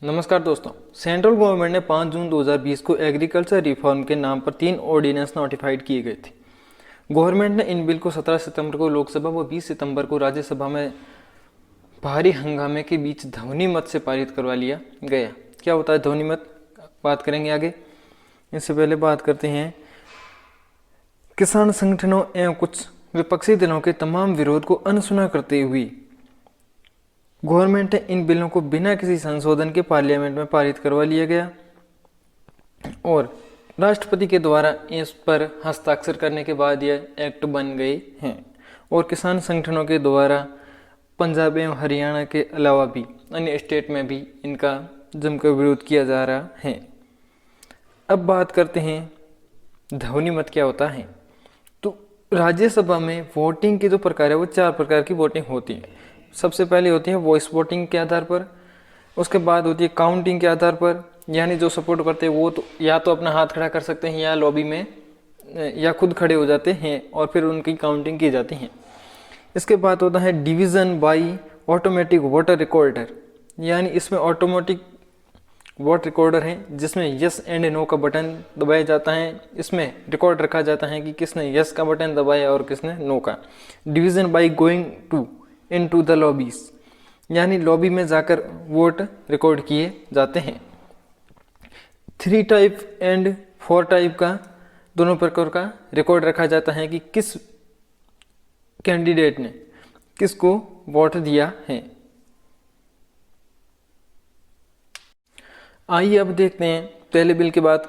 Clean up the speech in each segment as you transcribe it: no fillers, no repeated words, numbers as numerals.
नमस्कार दोस्तों, central government ने 5 जून 2020 को एग्रीकल्चर रिफॉर्म के नाम पर 3 ऑर्डिनेंस नोटिफाइड किए गए थे। गवर्नमेंट ने इन बिल को 17 सितंबर को लोकसभा व 20 सितंबर को राज्यसभा में भारी हंगामे के बीच ध्वनि मत से पारित करवा लिया गया। क्या होता है ध्वनि मत, बात करेंगे आगे। इससे पहले बात करते हैं किसान संगठनों एवं कुछ विपक्षी दलों के तमाम विरोध को अनसुना करते हुए गवर्नमेंट ने इन बिलों को बिना किसी संशोधन के पार्लियामेंट में पारित करवा लिया गया और राष्ट्रपति के द्वारा इस पर हस्ताक्षर करने के बाद यह एक्ट बन गए हैं। और किसान संगठनों के द्वारा पंजाब एवं हरियाणा के अलावा भी अन्य स्टेट में भी इनका जमकर विरोध किया जा रहा है। अब बात करते हैं ध्वनि मत क्या होता है। तो राज्यसभा में वोटिंग के जो प्रकार है वो 4 प्रकार की वोटिंग होती है। सबसे पहले होती है वॉइस वोटिंग के आधार पर, उसके बाद होती है काउंटिंग के आधार पर, यानी जो सपोर्ट करते हैं वो तो या तो अपना हाथ खड़ा कर सकते हैं या लॉबी में या खुद खड़े हो जाते हैं और फिर उनकी काउंटिंग की जाती है। इसके बाद होता है division by automatic voter recorder, यानी इसमें ऑटोमेटिक वोट रिकॉर्डर है जिसमें यस एंड नो का बटन दबाया जाता है। इसमें रिकॉर्ड रखा जाता है कि किसने यस का बटन दबाया और किसने नो का। Division by going to into the lobbies, यानी लॉबी में जाकर वोट रिकॉर्ड किए जाते हैं। 3 टाइप एंड 4 टाइप का दोनों प्रकार का रिकॉर्ड रखा जाता है कि किस कैंडिडेट ने किसको वोट दिया है। आइए अब देखते हैं पहले बिल की बात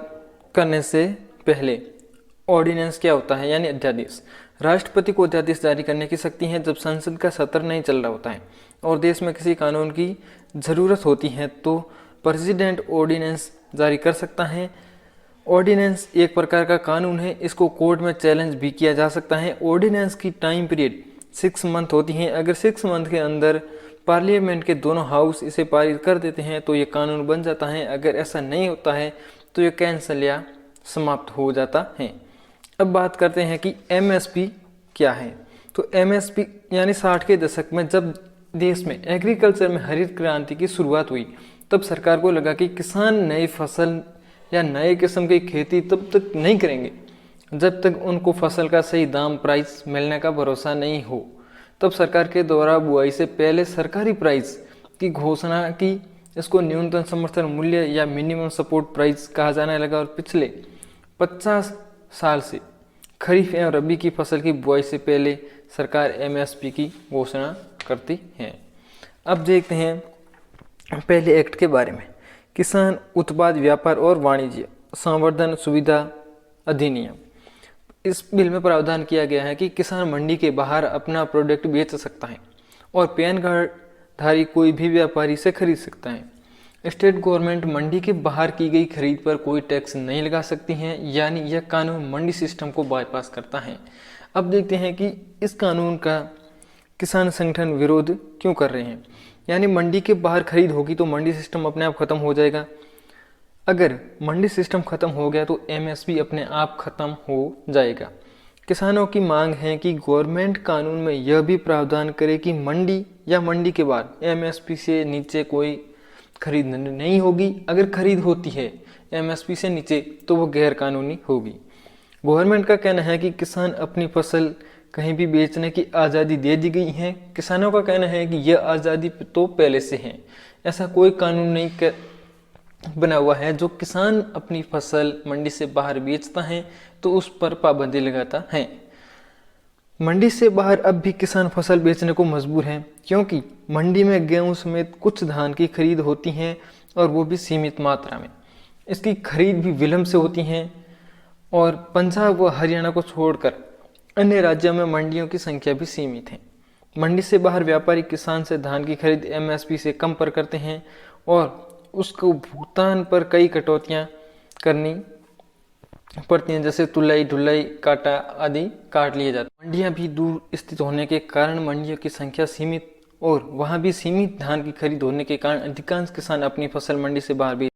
करने से पहले ऑर्डिनेंस क्या होता है, यानी अध्यादेश। राष्ट्रपति को अध्यादेश जारी करने की शक्ति है जब संसद का सत्र नहीं चल रहा होता है और देश में किसी कानून की ज़रूरत होती है तो प्रेसिडेंट ऑर्डिनेंस जारी कर सकता है। ऑर्डिनेंस एक प्रकार का कानून है, इसको कोर्ट में चैलेंज भी किया जा सकता है। ऑर्डिनेंस की टाइम पीरियड 6 मंथ होती है। अगर 6 मंथ के अंदर पार्लियामेंट के दोनों हाउस इसे पारित कर देते हैं तो ये कानून बन जाता है। अगर ऐसा नहीं होता है तो ये कैंसिल या समाप्त हो जाता है। अब बात करते हैं कि एमएसपी क्या है। तो एमएसपी यानी 60 के दशक में जब देश में एग्रीकल्चर में हरित क्रांति की शुरुआत हुई तब सरकार को लगा कि किसान नई फसल या नए किस्म की खेती तब तक नहीं करेंगे जब तक उनको फसल का सही दाम प्राइस मिलने का भरोसा नहीं हो। तब सरकार के द्वारा बुआई से पहले सरकारी प्राइस की घोषणा की। इसको न्यूनतम समर्थन मूल्य या मिनिमम सपोर्ट प्राइस कहा जाने लगा और पिछले 50 साल से खरीफ एवं रबी की फसल की बुआई से पहले सरकार एमएसपी की घोषणा करती है। अब देखते हैं पहले एक्ट के बारे में। किसान उत्पाद व्यापार और वाणिज्य संवर्धन सुविधा अधिनियम। इस बिल में प्रावधान किया गया है कि किसान मंडी के बाहर अपना प्रोडक्ट बेच सकता है और पैन कार्ड धारी कोई भी व्यापारी से खरीद सकता है। स्टेट गवर्नमेंट मंडी के बाहर की गई खरीद पर कोई टैक्स नहीं लगा सकती हैं, यानी यह कानून मंडी सिस्टम को बाईपास करता है। अब देखते हैं कि इस कानून का किसान संगठन विरोध क्यों कर रहे हैं। यानी मंडी के बाहर खरीद होगी तो मंडी सिस्टम अपने आप खत्म हो जाएगा। अगर मंडी सिस्टम खत्म हो गया तो एमएसपी अपने आप खत्म हो जाएगा। किसानों की मांग है कि गवर्नमेंट कानून में यह भी प्रावधान करे कि मंडी या मंडी के बाद एमएसपी से नीचे कोई खरीद नहीं होगी। अगर खरीद होती है एमएसपी से नीचे तो वो गैर कानूनी होगी। गवर्नमेंट का कहना है कि किसान अपनी फसल कहीं भी बेचने की आज़ादी दे दी गई है। किसानों का कहना है कि यह आज़ादी तो पहले से है, ऐसा कोई कानून नहीं बना हुआ है जो किसान अपनी फसल मंडी से बाहर बेचता है तो उस पर पाबंदी लगाता है। मंडी से बाहर अब भी किसान फसल बेचने को मजबूर हैं क्योंकि मंडी में गेहूं समेत कुछ धान की खरीद होती है और वो भी सीमित मात्रा में। इसकी खरीद भी विलम्ब से होती है और पंजाब व हरियाणा को छोड़कर अन्य राज्यों में मंडियों की संख्या भी सीमित है। मंडी से बाहर व्यापारी किसान से धान की खरीद एमएसपी से कम पर करते हैं और उसको भुगतान पर कई कटौतियाँ करनी पड़ती हैं, जैसे तुलाई ढुलाई काटा आदि काट लिए जाते हैं। मंडियाँ भी दूर स्थित होने के कारण मंडियों की संख्या सीमित और वहाँ भी सीमित धान की खरीद होने के कारण अधिकांश किसान अपनी फसल मंडी से बाहर भी